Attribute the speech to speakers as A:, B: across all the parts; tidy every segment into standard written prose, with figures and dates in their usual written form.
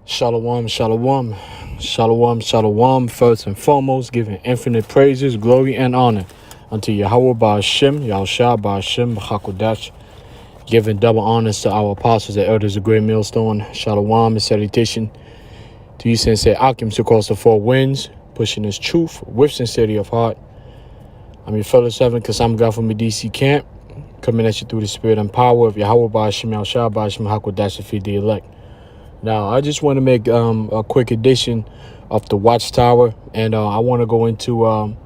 A: Shalom, shalom, shalom, shalom. First and foremost, giving infinite praises, glory, and honor unto Yahawah BAHASHAM, Yahawashi BAHASHAM, Hakodash. Giving double honors to our apostles and elders of Greatmillstone. Shalom and salutation to you, Sensei Akims, across the four winds, pushing this truth with sincerity of heart. I'm your fellow servant, Kasam God from the DC camp, coming at you through the spirit and power of Yahawah BAHASHAM, Yahawashi BAHASHAM, Hakodash, to feed the elect. Now, I just want to make a quick edition of the Watchtower, and I want to go into a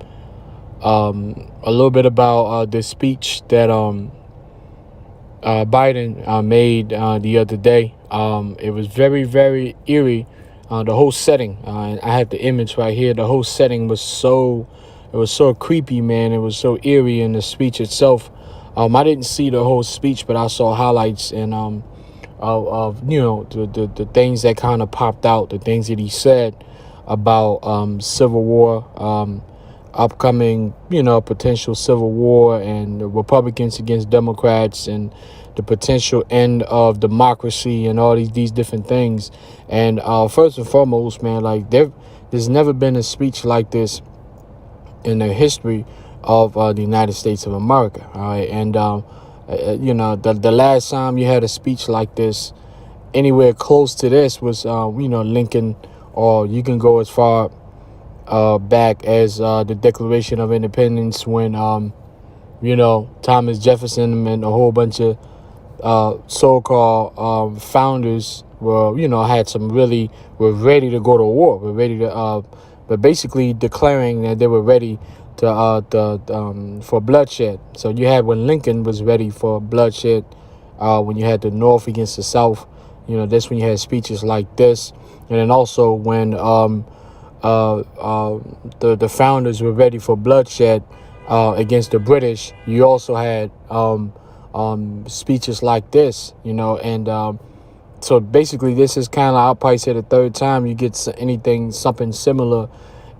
A: little bit about the speech that Biden made the other day. It was very, very eerie. The whole setting, I have the image right here. The whole setting was so creepy, man. It was so eerie in the speech itself. I didn't see the whole speech, but I saw highlights and of the things that kind of popped out, the things that he said about civil war, upcoming potential civil war, and the Republicans against Democrats, and the potential end of democracy, and all these different things. And first and foremost, man, like there's never been a speech like this in the history of the United States of America. All right, and the last time you had a speech like this anywhere close to this was Lincoln, or you can go as far back as the Declaration of Independence, when Thomas Jefferson and a whole bunch of so-called founders were ready to go to war, were ready to but basically declaring that they were ready for bloodshed. So you had when Lincoln was ready for bloodshed, when you had the North against the South, that's when you had speeches like this. And then also when the founders were ready for bloodshed against the British, you also had speeches like this, and so basically this is kind of, I'll probably say the third time you get something similar.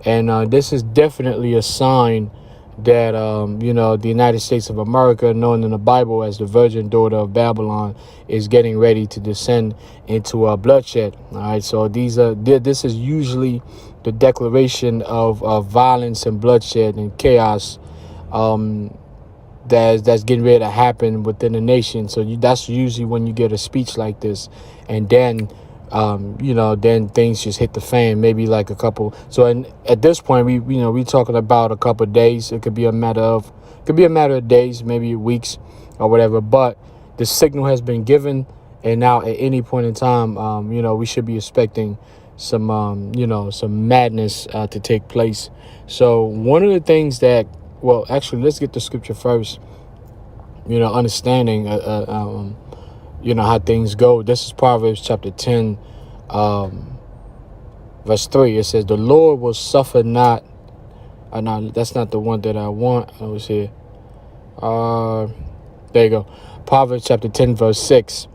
A: And this is definitely a sign that, the United States of America, known in the Bible as the virgin daughter of Babylon, is getting ready to descend into bloodshed. All right. So this is usually the declaration of violence and bloodshed and chaos that's getting ready to happen within the nation. So that's usually when you get a speech like this. And then then things just hit the fan, maybe like a couple. So at this point, we talking about a couple of days. It could be a matter of days, maybe weeks or whatever. But the signal has been given, and now at any point in time, we should be expecting some madness to take place. So one of the things that, well, actually, let's get the scripture first. Understanding how things go. This is Proverbs chapter 10, verse 3. It says, the Lord will suffer not. No, that's not the one that I want. I was here. There you go. Proverbs chapter 10, verse 6.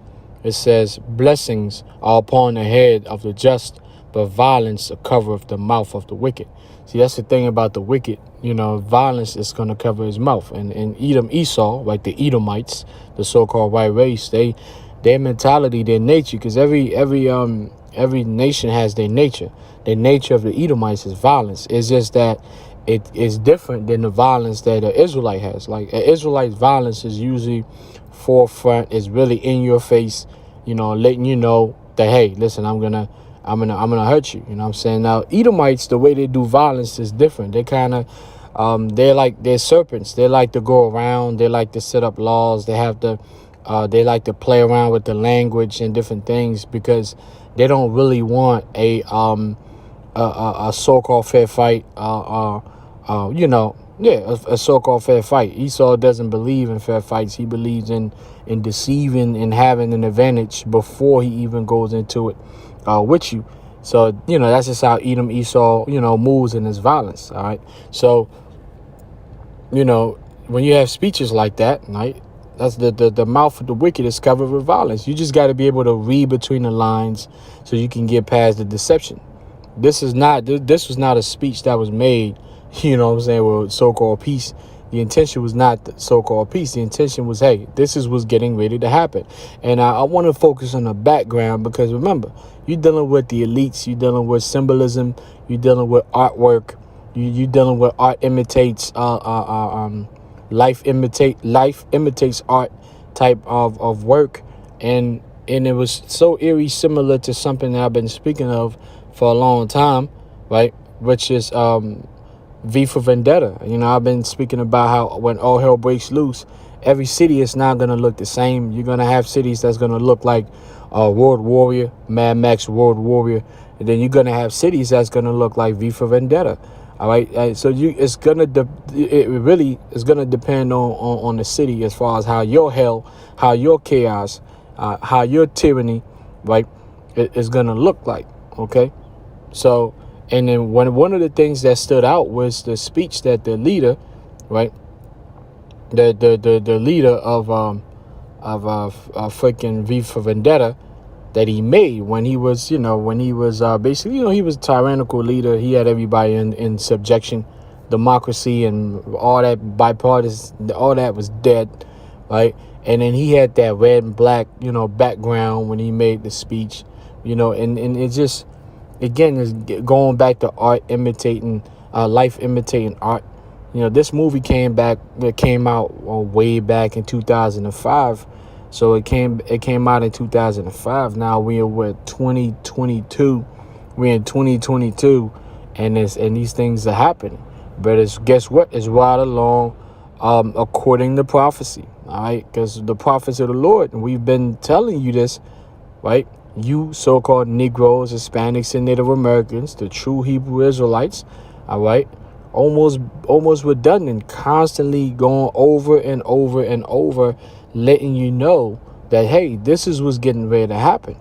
A: It says, blessings are upon the head of the just, but violence covereth the mouth of the wicked. See, that's the thing about the wicked. Violence is going to cover his mouth. And Esau, like the Edomites, the so-called white race, their mentality, their nature, because every nation has their nature. The nature of the Edomites is violence. It's just that it is different than the violence that an Israelite has. Like an Israelite violence is usually forefront, is really in your face, letting you know that, hey, listen, I'm gonna hurt you. You know what I'm saying? Now, Edomites, the way they do violence is different. They kind of, they're serpents. They like to go around. They like to set up laws. They like to play around with the language and different things, because they don't really want a so-called fair fight. A so-called fair fight. Esau doesn't believe in fair fights. He believes in deceiving and having an advantage before he even goes into it with you. So, that's just how Esau, moves in his violence. All right. So, when you have speeches like that, right, that's the mouth of the wicked is covered with violence. You just got to be able to read between the lines so you can get past the deception. This was not a speech that was made, with so-called peace The intention was not the so-called peace. The intention was, hey, this is what's getting ready to happen. And I want to focus on the background because, remember, you're dealing with the elites. You're dealing with symbolism. You're dealing with artwork. You're dealing with art imitates life imitates art type of work. And it was so eerie, similar to something that I've been speaking of for a long time, right? Which is V for Vendetta. You know, I've been speaking about how when all hell breaks loose, every city is not going to look the same. You're going to have cities that's going to look like World Warrior, Mad Max World Warrior. And then you're going to have cities that's going to look like V for Vendetta. All right. So it's going to it really is going to depend on the city as far as how your hell, how your chaos, how your tyranny, right, is going to look like. OK, so and then one of the things that stood out was the speech that the leader, right, the leader of freaking V for Vendetta that he made when he was, basically, he was a tyrannical leader. He had everybody in subjection, democracy and all that bipartisan, all that was dead, right? And then he had that red and black, background when he made the speech, and it just, again, is going back to art imitating, life imitating art. This movie came out way back in 2005. So it came out in 2005. Now we're with 2022. We're in 2022, and these things are happening. But guess what? It's right along according to prophecy. All right, because the prophets of the Lord, and we've been telling you this, right? You so-called Negroes, Hispanics, and Native Americans, the true Hebrew Israelites, all right, almost redundant, constantly going over and over and over, letting you know that, hey, this is what's getting ready to happen.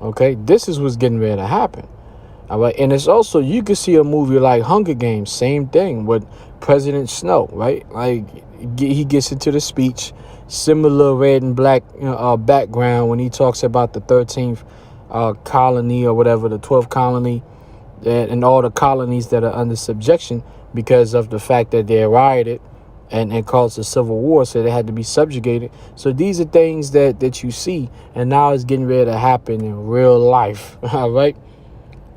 A: Okay, this is what's getting ready to happen. All right, and it's also, you could see a movie like Hunger Games, same thing with President Snow, right? Like he gets into the speech, similar red and black background when he talks about the 13th colony or whatever, the 12th colony, and all the colonies that are under subjection because of the fact that they rioted and caused a civil war, so they had to be subjugated. So these are things that you see, and now it's getting ready to happen in real life. All right,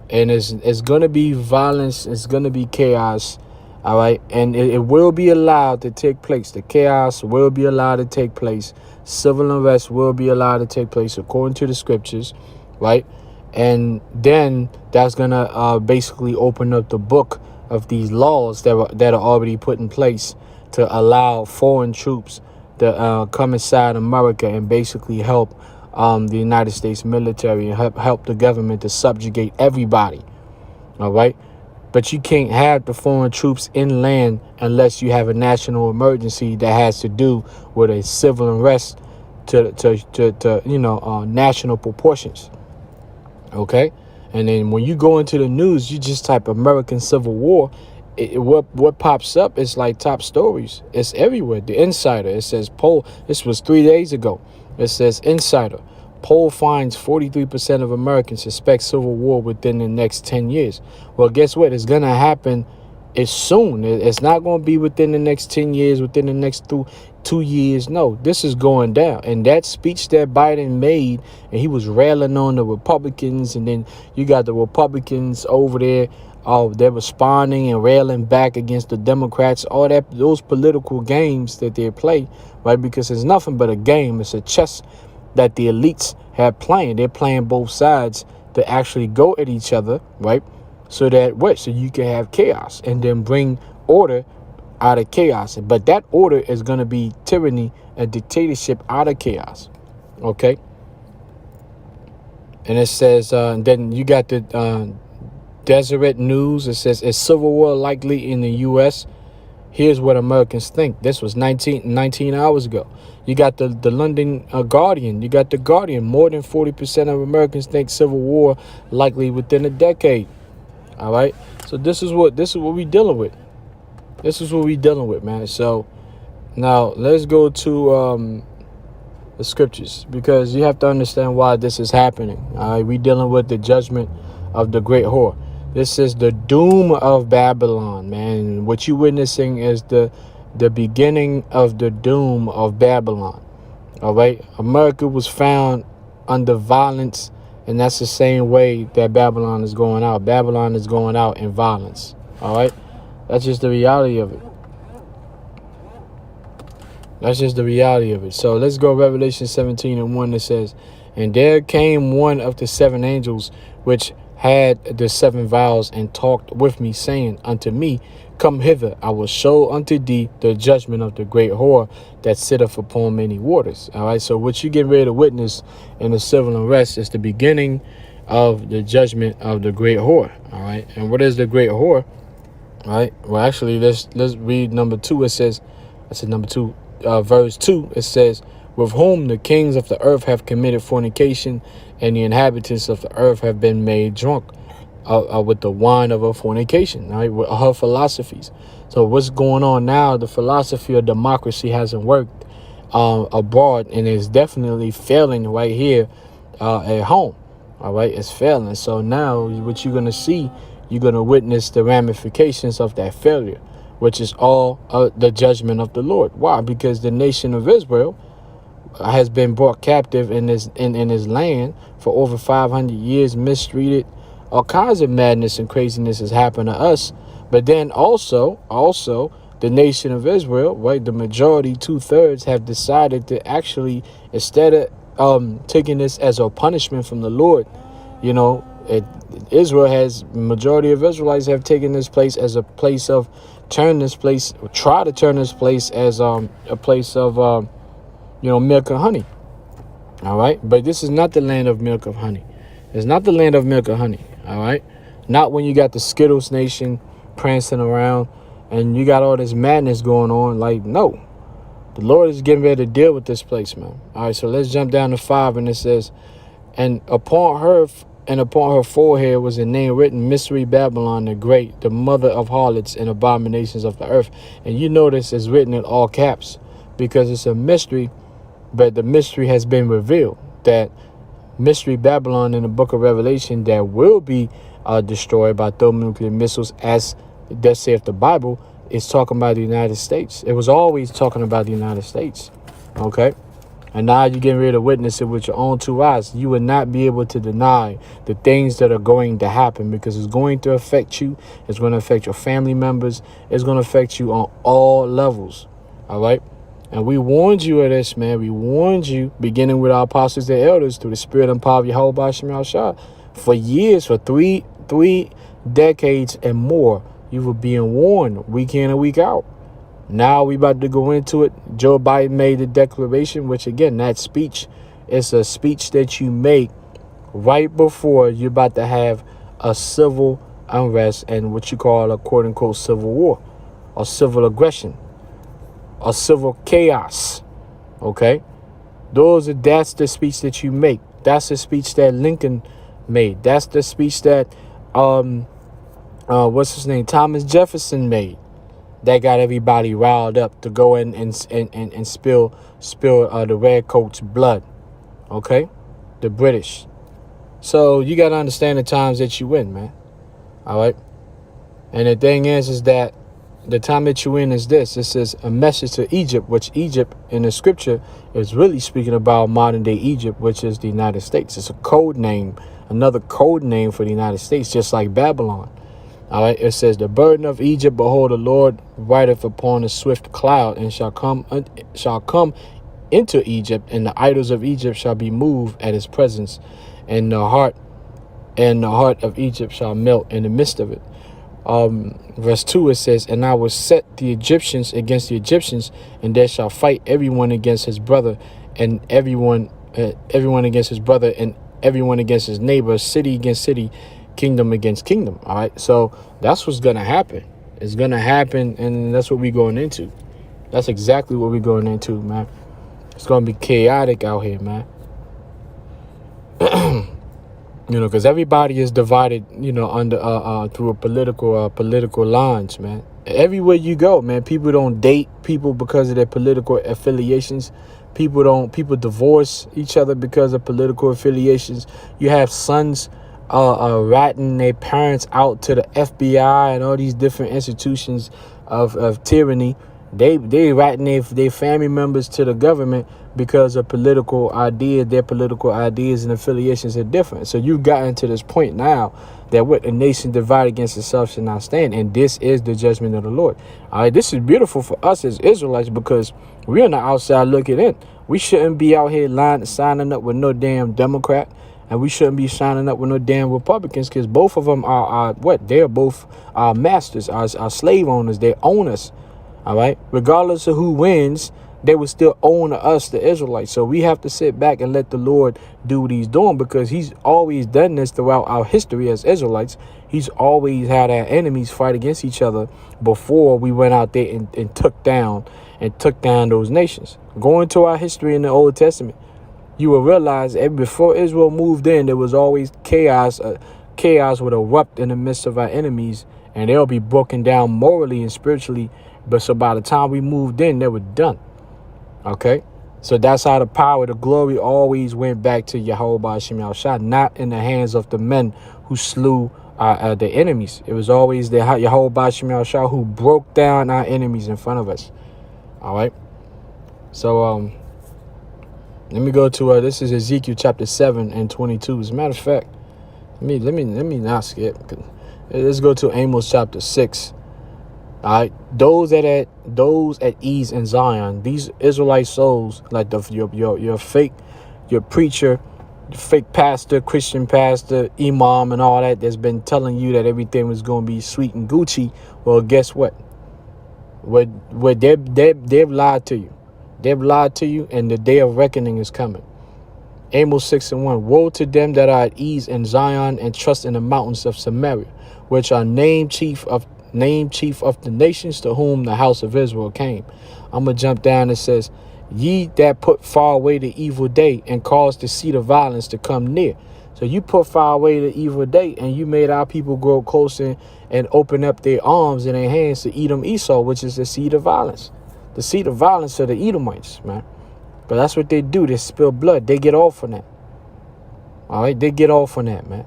A: and it's going to be violence, it's going to be chaos. All right, and it will be allowed to take place. The chaos will be allowed to take place. Civil unrest will be allowed to take place according to the scriptures, right? And then that's going to basically open up the book of these laws that are already put in place to allow foreign troops to come inside America and basically help the United States military and help the government to subjugate everybody. All right. But you can't have the foreign troops inland unless you have a national emergency that has to do with a civil unrest to national proportions. OK, and then when you go into the news, you just type American Civil War. What pops up is like top stories. It's everywhere. The Insider, it says poll. This was 3 days ago. It says Insider. Poll finds 43% of Americans suspect civil war within the next 10 years. Well, guess what? It's going to happen. It's soon. It's not going to be within the next 10 years, within the next 2 years. No, this is going down. And that speech that Biden made, and he was railing on the Republicans, and then you got the Republicans over there. They're responding and railing back against the Democrats, all that, those political games that they play, right? Because it's nothing but a game. It's a chess that the elites have playing. They're playing both sides to actually go at each other, right? So you can have chaos and then bring order out of chaos. But that order is going to be tyranny and dictatorship out of chaos. Okay. And it says, then you got the Deseret News. It says, is civil war likely in the U.S.? Here's what Americans think. This was 19 hours ago. You got the London Guardian. You got the Guardian. More than 40% of Americans think civil war likely within a decade. All right. So this is what we dealing with. This is what we dealing with, man. So now let's go to the scriptures, because you have to understand why this is happening. All right. We dealing with the judgment of the great whore. This is the doom of Babylon, man. What you witnessing is the the beginning of the doom of Babylon. All right. America was found under violence, and that's the same way that Babylon is going out. Babylon is going out in violence. All right. That's just the reality of it. That's just the reality of it. So let's go Revelation 17:1. It says, and there came one of the seven angels which had the seven vials, and talked with me, saying unto me, come hither, I will show unto thee the judgment of the great whore that sitteth upon many waters. All right. So what you get ready to witness in the civil unrest is the beginning of the judgment of the great whore. All right. And what is the great whore? All right. Well, actually, let's read number 2. It says, I said number 2. Verse 2, it says, with whom the kings of the earth have committed fornication, and the inhabitants of the earth have been made drunk with the wine of her fornication, right? With her philosophies. So what's going on now? The philosophy of democracy hasn't worked abroad, and is definitely failing right here at home. All right, it's failing. So now what you're going to see, you're going to witness the ramifications of that failure, which is all the judgment of the Lord. Why? Because the nation of Israel has been brought captive in his land for over 500 years, mistreated. All kinds of madness and craziness has happened to us. But then also the nation of Israel, right? The majority, 2/3, have decided to actually, instead of taking this as a punishment from the Lord, you know, Israel has, majority of Israelites have taken this place as a place of try to turn this place as a place of milk and honey. All right, but this is not the land of milk of honey. It's not the land of milk and honey. All right, not when you got the Skittles nation prancing around and you got all this madness going on. Like, no, the Lord is getting ready to deal with this place, man. All right, so let's jump down to 5, and it says, and upon her forehead was a name written, Mystery Babylon the Great, the mother of harlots and abominations of the earth. And you notice it's written in all caps because it's a mystery, but the mystery has been revealed. That Mystery Babylon in the book of Revelation that will be destroyed by thermonuclear missiles, as thus saith the Bible, is talking about the United States. It was always talking about the United States. Okay. And now you're getting ready to witness it with your own 2 eyes. You will not be able to deny the things that are going to happen, because it's going to affect you. It's going to affect your family members. It's going to affect you on all levels. All right. And we warned you of this, man. We warned you, beginning with our apostles and elders, through the spirit and power of Yahawah for years, for three decades and more. You were being warned week in and week out. Now we about to go into it. Joe Biden made the declaration, which again, that speech is a speech that you make right before you're about to have a civil unrest and what you call a quote unquote civil war, or civil aggression, or civil chaos. Okay, that's the speech that you make. That's the speech that Lincoln made. That's the speech that what's his name, Thomas Jefferson made. That got everybody riled up to go in and spill the redcoats' blood. Okay, the British. So you got to understand the times that you in, man. All right. And the thing is that the time that you in is this. This is a message to Egypt, which Egypt in the scripture is really speaking about modern day Egypt, which is the United States. It's a code name, another code name for the United States, just like Babylon. All right, it says, the burden of Egypt, behold, the Lord rideth upon a swift cloud, and shall come into Egypt, and the idols of Egypt shall be moved at his presence, and the heart of Egypt shall melt in the midst of it. Verse 2, it says, and I will set the Egyptians against the Egyptians, and there shall fight everyone against his brother, and everyone against his brother, and everyone against his neighbor, city against city, kingdom against kingdom. All right, so that's what's gonna happen. It's gonna happen, and that's what we're going into. That's exactly what we're going into, man. It's gonna be chaotic out here, man. Because everybody is divided, under through a political lines, man. Everywhere you go, man, people don't date people because of their political affiliations. People divorce each other because of political affiliations. You have sons ratting their parents out to the FBI and all these different institutions of tyranny, They writing their family members to the government because of political ideas. Their political ideas and affiliations are different. So you've gotten to this point now that what a nation divided against itself should not stand. And this is the judgment of the Lord. All right, this is beautiful for us as Israelites because we're on the outside looking in. We shouldn't be out here signing up with no damn Democrat. And we shouldn't be signing up with no damn Republicans because both of them are what? They're both our masters, our slave owners. They own us. All right. Regardless of who wins, they will still own us, the Israelites. So we have to sit back and let the Lord do what he's doing because he's always done this throughout our history as Israelites. He's always had our enemies fight against each other before we went out there and took down those nations. Going to our history in the Old Testament, you will realize before Israel moved in, there was always chaos. Chaos would erupt in the midst of our enemies, and they'll be broken down morally and spiritually. But so by the time we moved in, they were done. Okay? So that's how the power, the glory always went back to Yahawah, not in the hands of the men who slew the enemies. It was always the Yahawah who broke down our enemies in front of us. All right? So let me go to this is Ezekiel chapter 7 and 22. As a matter of fact, let me not skip. Let's go to Amos chapter 6. All right, those at ease in Zion, these Israelite souls, like your preacher, fake pastor, Christian pastor, imam, and all that, that's been telling you that everything was going to be sweet and Gucci. Well, guess what? They've lied to you. They've lied to you, and the day of reckoning is coming. Amos 6 and 1. Woe to them that are at ease in Zion and trust in the mountains of Samaria, which are named chief of the nations to whom the house of Israel came. I'm going to jump down. It says, ye that put far away the evil day and caused the seed of violence to come near. So you put far away the evil day and you made our people grow closer and open up their arms and their hands to Edom Esau, which is the seed of violence. The seed of violence are the Edomites, man. But that's what they do. They spill blood. They get off on that. All right? They get off on that, man.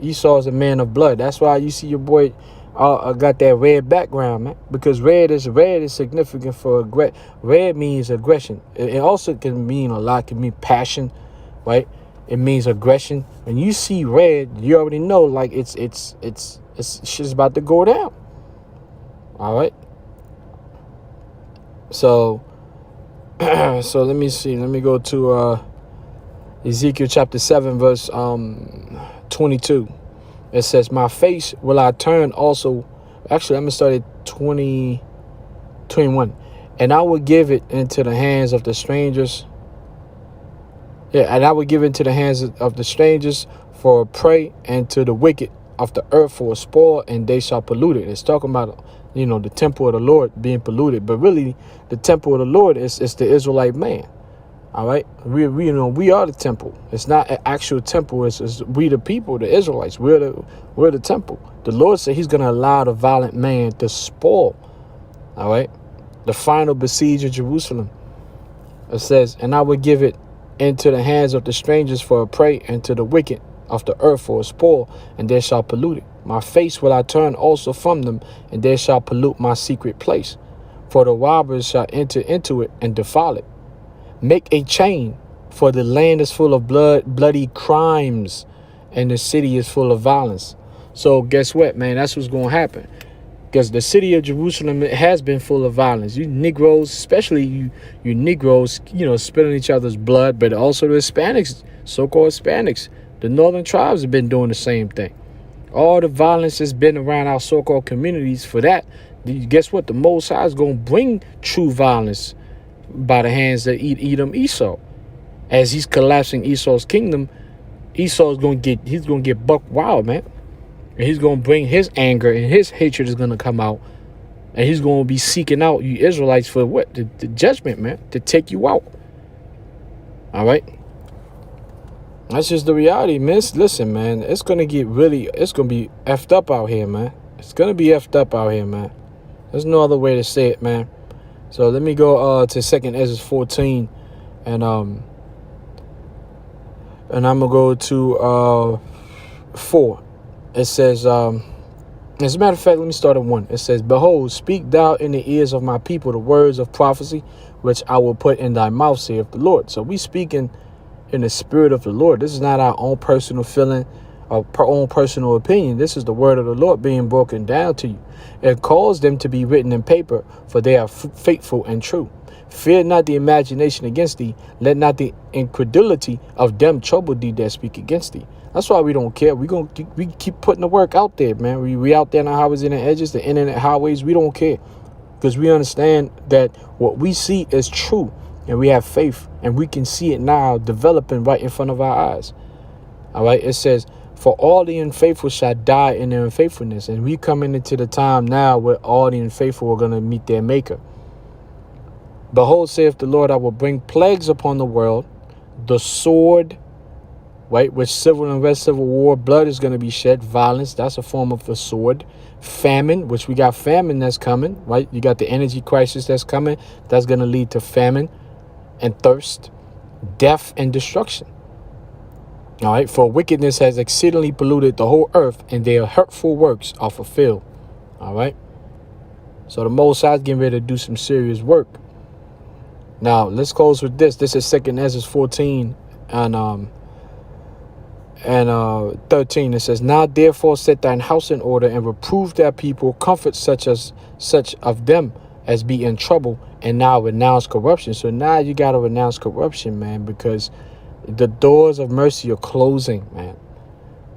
A: Esau is a man of blood. That's why you see your boy got that red background, man. Because red is significant for red means aggression. It also can mean a lot. It can mean passion, right? It means aggression. When you see red, you already know like it's shit's about to go down. All right. So let me see. Let me go to Ezekiel chapter 7, verse 22. It says, my face will I turn also. Actually, I'm going to start at 21. And I will give it into the hands of the strangers. Yeah, and I will give it into the hands of the strangers for a prey, and to the wicked of the earth for a spoil, and they shall pollute it. It's talking about, the temple of the Lord being polluted. But really, the temple of the Lord is the Israelite man. All right, we are the temple. It's not an actual temple. It's we the people, the Israelites. We're the temple. The Lord said He's going to allow the violent man to spoil. All right, the final besiege of Jerusalem. It says, and I will give it into the hands of the strangers for a prey, and to the wicked of the earth for a spoil, and they shall pollute it. My face will I turn also from them, and they shall pollute my secret place. For the robbers shall enter into it and defile it. Make a chain, for the land is full of bloody crimes, and the city is full of violence. So guess what, man? That's what's going to happen. Because the city of Jerusalem has been full of violence. You Negroes, especially you Negroes, spilling each other's blood, but also the Hispanics, so-called Hispanics. The northern tribes have been doing the same thing. All the violence has been around our so-called communities. For that, guess what? The Most High is going to bring true violence by the hands of Edom Esau. As he's collapsing Esau's kingdom, Esau's going to get buck wild, man. And he's going to bring his anger, and his hatred is going to come out. And he's going to be seeking out you Israelites for what? The judgment, man. To take you out. All right? That's just the reality, man. Listen, man. It's going to be effed up out here, man. It's going to be effed up out here, man. There's no other way to say it, man. So let me go to 2nd Ezra 14. And I'm going to go to 4. It says, As a matter of fact, let me start at 1. It says, Behold, speak thou in the ears of my people the words of prophecy, which I will put in thy mouth, saith the Lord. So we speaking in the spirit of the Lord. This is not our own personal feeling or own personal opinion. This is the word of the Lord being broken down to you. It calls them to be written in paper, for they are faithful and true. Fear not the imagination against thee. Let not the incredulity of them trouble thee that speak against thee. That's why we don't care. We keep putting the work out there, man. We out there on the highways and the edges, the internet highways. We don't care, because we understand that what we see is true, and we have faith, and we can see it now developing right in front of our eyes. All right. It says, for all the unfaithful shall die in their unfaithfulness. And we coming into the time now where all the unfaithful are going to meet their maker. Behold, saith the Lord, I will bring plagues upon the world, the sword, right, with civil unrest, civil war, blood is going to be shed, violence, that's a form of the sword, famine, which we got famine that's coming, right? You got the energy crisis that's coming, that's going to lead to famine and thirst, death and destruction. All right, for wickedness has exceedingly polluted the whole earth, and their hurtful works are fulfilled. All right, so the Most High is getting ready to do some serious work. Now, let's close with this. This is 2 Ezra 14 and 13. It says, Now therefore set thine house in order, and reprove thy people, comfort such of them as be in trouble, and now renounce corruption. So now you got to renounce corruption, man, because the doors of mercy are closing, man.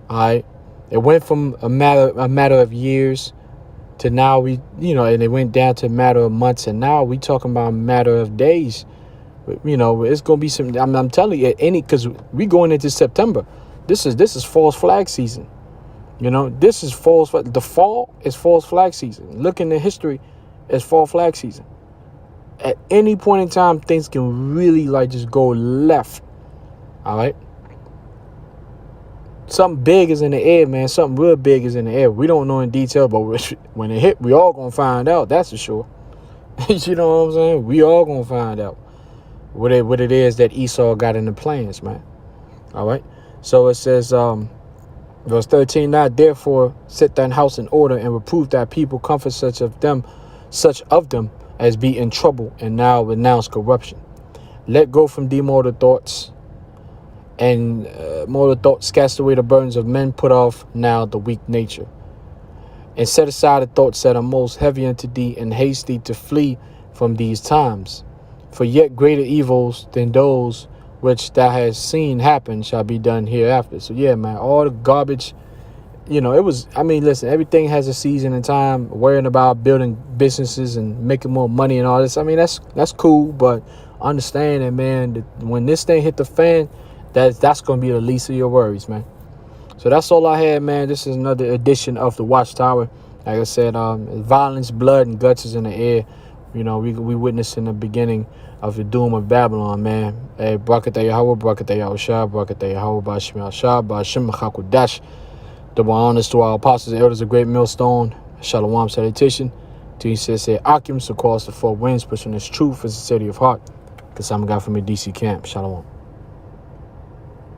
A: All right. It went from a matter of years to now and it went down to a matter of months, and now we talking about a matter of days. It's gonna be some. I'm telling you, because we going into September. This is false flag season. This is false. The fall is false flag season. Look in the history, it's fall flag season. At any point in time, things can really just go left. All right. Something big is in the air, man. Something real big is in the air. We don't know in detail, but when it hit, we all gonna find out. That's for sure. You know what I'm saying? We all gonna find out what it is that Esau got in the plans, man. All right. So it says, verse 13. Now therefore set thine house in order, and reprove thy people, comfort such of them as be in trouble, and now renounce corruption. Let go from thee mortal thoughts, and mortal thoughts, cast away the burdens of men, put off now the weak nature, and set aside the thoughts that are most heavy unto thee, and haste thee to flee from these times. For yet greater evils than those which thou hast seen happen shall be done hereafter. So yeah, man, all the garbage, listen, everything has a season and time. Worrying about building businesses and making more money and all this, that's cool, but understand that, man, that when this thing hit the fan, that's going to be the least of your worries, man. So that's all I had, man. This is another edition of the Watchtower. Like I said, violence, blood, and guts is in the air. We witnessing the beginning of the doom of Babylon, man. Hey, Brakata Yahawah, Brakata Yahawashi, Brakata Yahawah, Ba'ashem Yahshua, Ba'ashem Machakudash. Double honors to our apostles and elders of Greatmillstone. Shalom, salutation. To he says, occupants across the four winds, pushing this truth as a city of heart. Because I'm a guy from a DC camp. Shalom.